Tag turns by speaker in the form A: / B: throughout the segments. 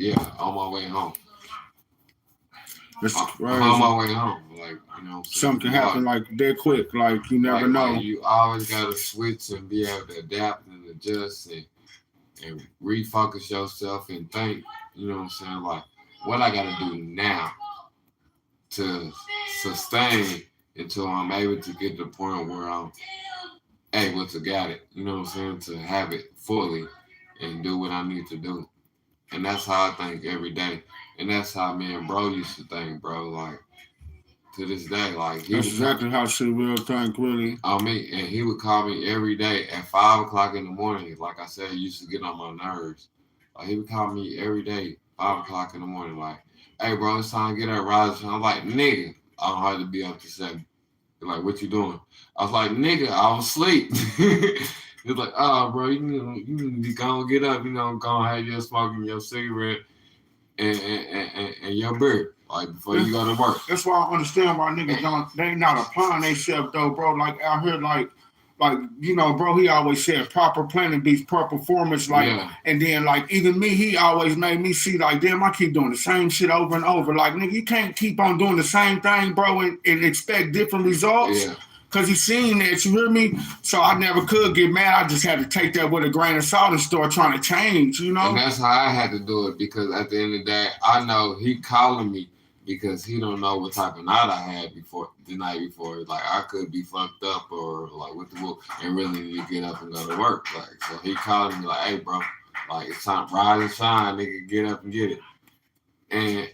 A: Yeah, on my way home.
B: It's crazy.
A: I'm on my way home. Like, you know,
B: something can happen like that quick. Like, you never know.
A: Like you always gotta switch and be able to adapt and adjust and refocus yourself and think, you know what I'm saying, like what I gotta do now to sustain until I'm able to get to the point where I'm able to get it, you know what I'm saying, to have it fully and do what I need to do. And that's how I think every day. And that's how me and bro used to think, bro. Like, to this day, like
B: that's exactly how she will think, really.
A: I mean, and he would call me every day at 5 o'clock in the morning. Like I said, he used to get on my nerves. Like he would call me every day, 5 o'clock in the morning, like, hey bro, it's time to get up, rise. I'm like, nigga, I don't have to be up to 7. They're like, what you doing? I was like, nigga, I was asleep. He's like, oh bro, you need to go and get up, you know, go and have your smoking your cigarette and your beer. Like before you go to work.
B: That's why I understand why niggas they not applying themselves though, bro. Like out here, like you know, bro. He always said proper planning beats poor performance. Like, and then like even me, he always made me see like, damn, I keep doing the same shit over and over. Like, nigga, you can't keep on doing the same thing, bro, and expect different results. Yeah. Cause he seen that, you hear me? So I never could get mad. I just had to take that with a grain of salt and start trying to change, you know?
A: And that's how I had to do it because at the end of the day, I know he calling me because he don't know what type of night I had the night before. Like I could be fucked up or like with the whoop and really need to get up and go to work. Like so he calling me like, hey bro, like it's time rise and shine, nigga, get up and get it. And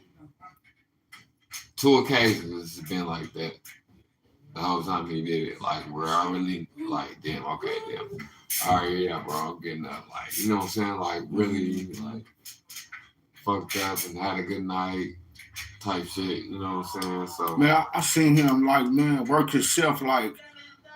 A: 2 occasions it's been like that. The whole time he did it, like where I really like, damn, okay, damn. All right, yeah, bro, I'm getting up. Like, you know what I'm saying? Like really like fucked up and had a good night. Type shit, you know what I'm saying? So
B: man, I seen him like man work himself like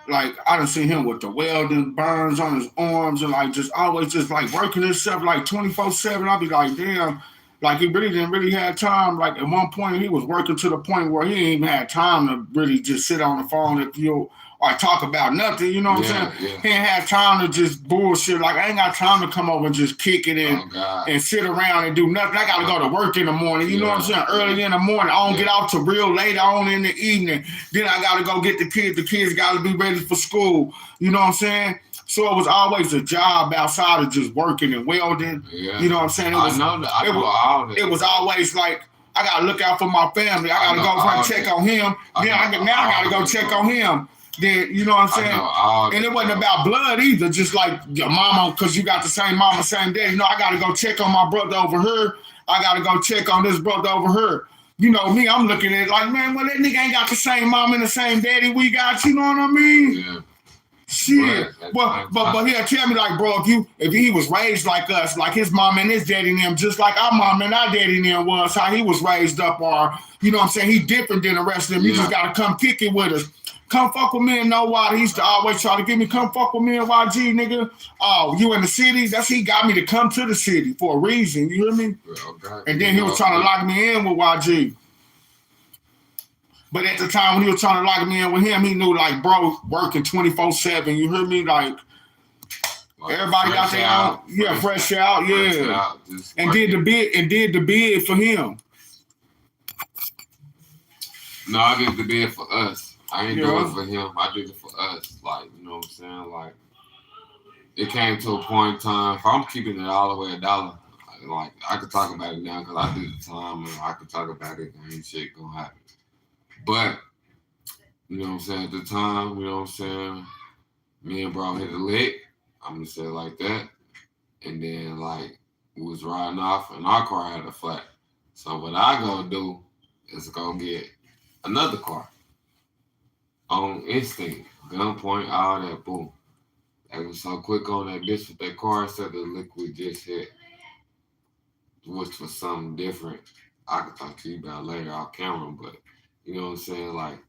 B: I done seen him with the welding burns on his arms and like just always just like working himself like 24/7. I'll be like, damn, like he really didn't really have time. Like at one point he was working to the point where he ain't even had time to really just sit on the phone if you or talk about nothing, you know what I'm saying? Yeah. He ain't had time to just bullshit. Like I ain't got time to come over and just kick it and sit around and do nothing. I gotta go to work in the morning, you know what I'm saying? Early in the morning. I don't get out till real late on in the evening. Then I gotta go get the kids. The kids gotta be ready for school. You know what I'm saying? So it was always a job outside of just working and welding. Yeah. You know what I'm saying? It was always like I gotta look out for my family. I gotta go and check on him. I gotta go check on him. Then you know what I'm saying, and it wasn't about blood either. Just like your mama, because you got the same mama, same daddy. You know, I gotta go check on my brother over here. I gotta go check on this brother over here. You know me, I'm looking at it like, man, well that nigga ain't got the same mama and the same daddy we got. You know what I mean? Yeah. Shit. But he'll tell me like, bro, if he was raised like us, like his mom and his daddy and them, just like our mom and our daddy and them was, how he was raised up, or you know what I'm saying, he different than the rest of them. You just gotta come kick it with us. Come fuck with me and know why. He used to always try to get me, come fuck with me and YG, nigga. Oh, you in the city? He got me to come to the city for a reason. You hear me? Okay. And then he was trying to lock me in with YG. But at the time when he was trying to lock me in with him, he knew like, bro, working 24/7. You hear me? Like everybody got their own, fresh out, yeah. And did the bid for him.
A: No, I did the bid for us. I ain't do it for him. I did it for us. Like, you know what I'm saying? Like, it came to a point in time. If I'm keeping it all the way $1, like, I could talk about it now because I did the time and I could talk about it and ain't shit gonna happen. But, you know what I'm saying? At the time, you know what I'm saying? Me and bro hit a lick. I'm gonna say it like that. And then, like, we was riding off and our car had a flat. So, what I gonna do is go get another car. On instinct, gunpoint, all that, boom. They was so quick on that bitch with that car instead the liquid just hit, which was something different. I could talk to you about later off camera, but you know what I'm saying? Like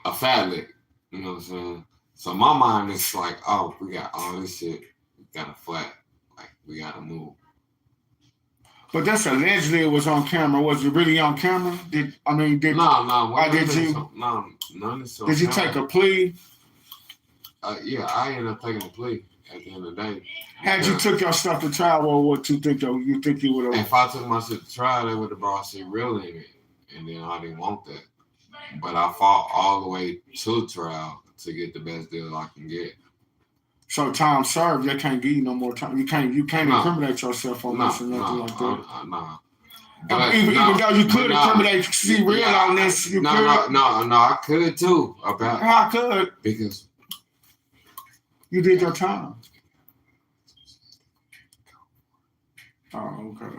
A: a fat lick, you know what I'm saying? So my mind is like, oh, we got all this shit, we got a flat, like we gotta move.
B: But that's allegedly it was on camera. Was it really on camera?
A: No. None of this.
B: Did you take a plea?
A: Yeah, I ended up taking a plea at the end of the day.
B: Had you took your stuff to trial, or what you think you would have?
A: If I took my shit to trial, they would have brought shit real in it, and then I didn't want that. But I fought all the way to trial to get the best deal I can get.
B: So time served, they can't give you no more time. You can't incriminate yourself on this or nothing like that.
A: No.
B: Even though you could incriminate C-Real on this, you could.
A: No, I could too.
B: I could.
A: Because
B: you did your time. Oh, okay.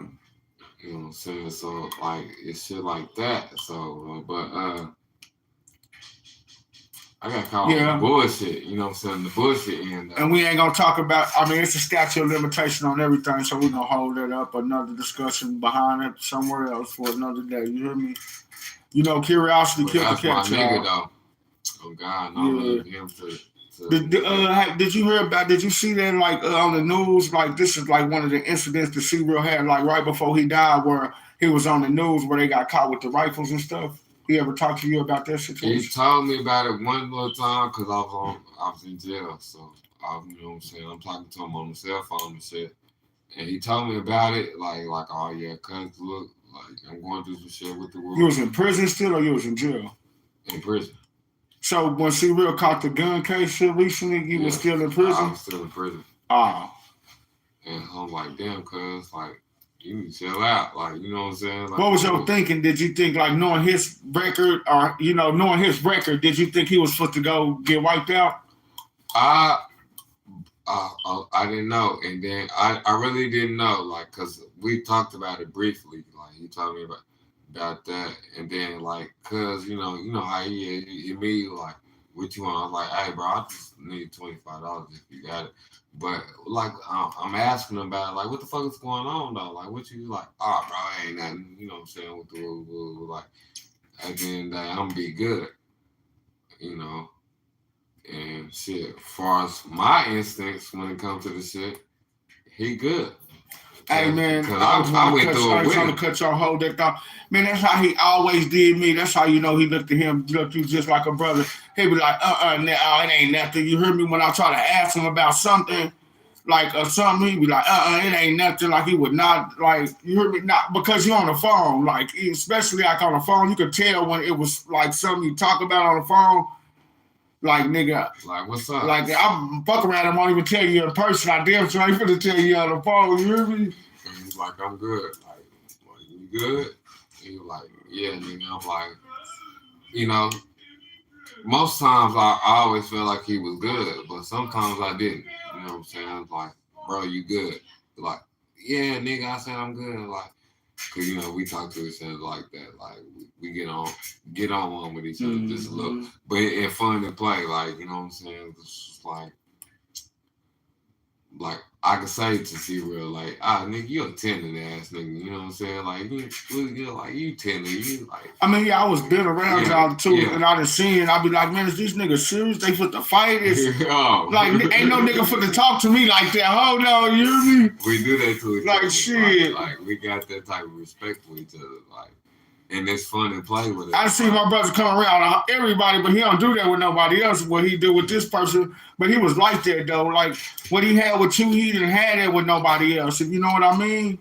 A: You know what I'm saying? So, like, it's shit like that. So, but, I got caught on the bullshit, you know what I'm saying? The bullshit end.
B: And we ain't gonna talk about, I mean, it's a statute of limitation on everything, so we're gonna hold that up, another discussion behind it somewhere else for another day. You hear me? You know, curiosity killed the cat.
A: That's my nigga, though. Oh, God, no, leave him
B: did you hear about, did you see that, like, on the news? Like, this is, like, one of the incidents that C-Real had, like, right before he died, where he was on the news where they got caught with the rifles and stuff. He ever talked to you about that situation?
A: He told me about it one little time because I was in jail. So, you know what I'm saying? I'm talking to him on the cell phone and shit. And he told me about it, like, oh, yeah, cuz, look, like, I'm going through some shit with the world.
B: You was in prison still, or you was in jail?
A: In prison.
B: So, when C-Real caught the gun case shit recently, you was still in prison?
A: I was still in prison.
B: Oh.
A: And I'm like, damn, cuz, like, you need to chill out, like, you know what I'm saying? Like,
B: what was your thinking? Did you think, like, knowing his record, or, you know, knowing his record, did you think he was supposed to go get wiped out?
A: I didn't know, and then I really didn't know, like, cause we talked about it briefly, like, he told me about that, and then, like, cause, you know how he immediately, like, what you want? I was like, hey, bro, I just need $25 if you got it. But, like, I'm asking him about it, like, what the fuck is going on, though? Like, what you, like, oh, bro, ain't nothing, you know what I'm saying, with the like, at the end of the day, I'm gonna be good, you know? And shit, as far as my instincts when it comes to the shit, he good.
B: Hey, man,
A: I went through it with him.
B: Trying to cut your whole that thought. Man, that's how he always did me. That's how you know he looked at him, looked you just like a brother. He'd be like, it ain't nothing. You heard me when I try to ask him about something, like something, he'd be like, it ain't nothing. Like he would not, like, you heard me, not because you're on the phone. Like, especially like on the phone, you could tell when it was like something you talk about on the phone. Like, nigga.
A: Like, what's up?
B: Like, I'm fuck around, I won't even tell you in person. I damn sure ain't finna tell you on the phone. You hear me?
A: And he's like, I'm good. Like, you good? And he's like, yeah, nigga. I'm like, you know, most times I always felt like he was good, but sometimes I didn't. You know what I'm saying? I was like, bro, you good? Like, yeah, nigga, I said I'm good. Like, cause you know we talk to each other like that. Like we get on one with each other just a little, but it's fun to play. Like, you know what I'm saying? It's just like I can say to C-Real, like, nigga, you a tendon ass nigga. You know what I'm saying? Like you tender. You like.
B: I mean, yeah, I was been around y'all too, and I done seen it. I be like, man, is these niggas serious? They fit the fight? Like, ain't no nigga fit to talk to me like that. Hold on, you hear me?
A: We do that to each other.
B: Like, shit.
A: Like we got that type of respect for each other. Like, and it's fun to play with it.
B: I see my brother come around everybody, but he don't do that with nobody else. What he do with this person, but he was like that though. Like what he had with you, he didn't have that with nobody else. If you know what I mean.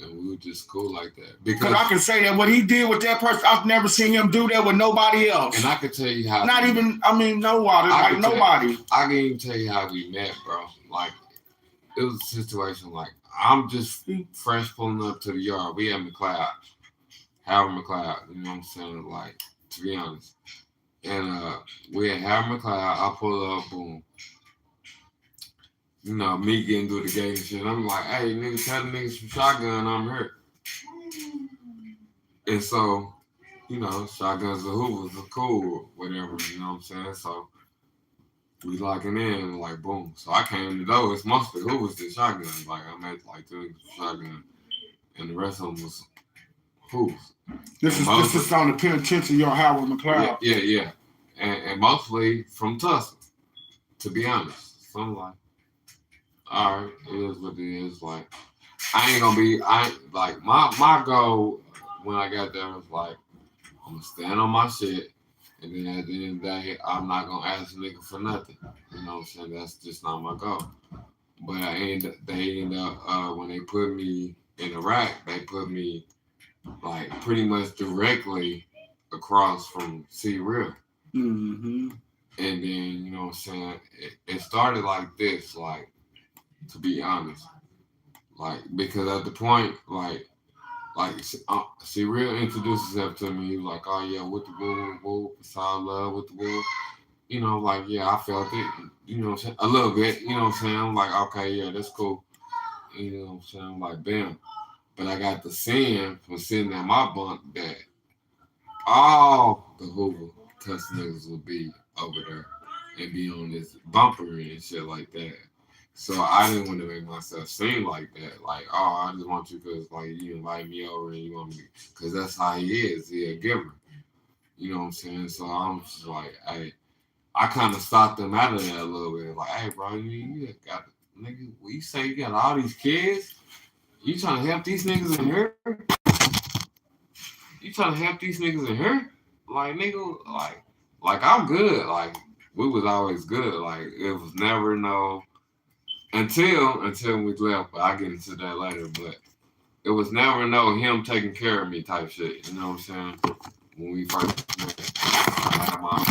A: And we were just cool like that.
B: Because I can say that what he did with that person, I've never seen him do that with nobody else.
A: And I can tell you how.
B: Not even, I mean, nobody. Like nobody.
A: I can even tell you how we met, bro. Like it was a situation like I'm just fresh pulling up to the yard. We at McLeod. Howard McLeod, you know what I'm saying? Like, to be honest. And we at Howard McLeod, I pull up, boom. You know, me getting through the gate and shit. I'm like, hey, nigga, tell the niggas from shotgun, I'm hurt. And so, you know, shotguns are hoovers are cool, whatever, you know what I'm saying? So, we locking in, like, boom. So I came to know it's mostly hoovers than shotguns. Like, I met, like, 2 niggas from shotgun. And the rest of them was hoovers.
B: This is on the penitentiary or Howard McLeod.
A: Yeah. And mostly from Tulsa, to be honest. So I'm like, all right, it is what it is. Like, my goal when I got there was like, I'm gonna stand on my shit And then at the end of the day, I'm not gonna ask a nigga for nothing. You know what I'm saying? That's just not my goal. But they end up when they put me in Iraq, they put me like pretty much directly across from C Real.
B: Mm-hmm.
A: And then, you know what I'm saying, it started like this, like, to be honest. Like, because at the point, C Real introduced himself to me. He was like, oh yeah, with the woo, sign love with the woo. You know, like, yeah, I felt it, you know what I'm saying, a little bit, you know what I'm saying. I'm like, okay, yeah, that's cool. You know what I'm saying? I'm like, bam. But I got the sin from sitting at my bunk that all the Hoover cuss niggas would be over there and be on this bumper and shit like that. So I didn't want to make myself seem like that. Like, oh, I just want you because, like, you invite me over and you want me. Because that's how he is. He a giver. You know what I'm saying? So I'm just like, hey, I kind of stopped them out of that a little bit. Like, hey, bro, you got, nigga, when you say you got all these kids, you trying to help these niggas in here? You trying to help these niggas in here? Like, nigga, like I'm good. Like, we was always good. Like, it was never no until we left. But I get into that later. But it was never no him taking care of me type shit. You know what I'm saying? When we first met, I had my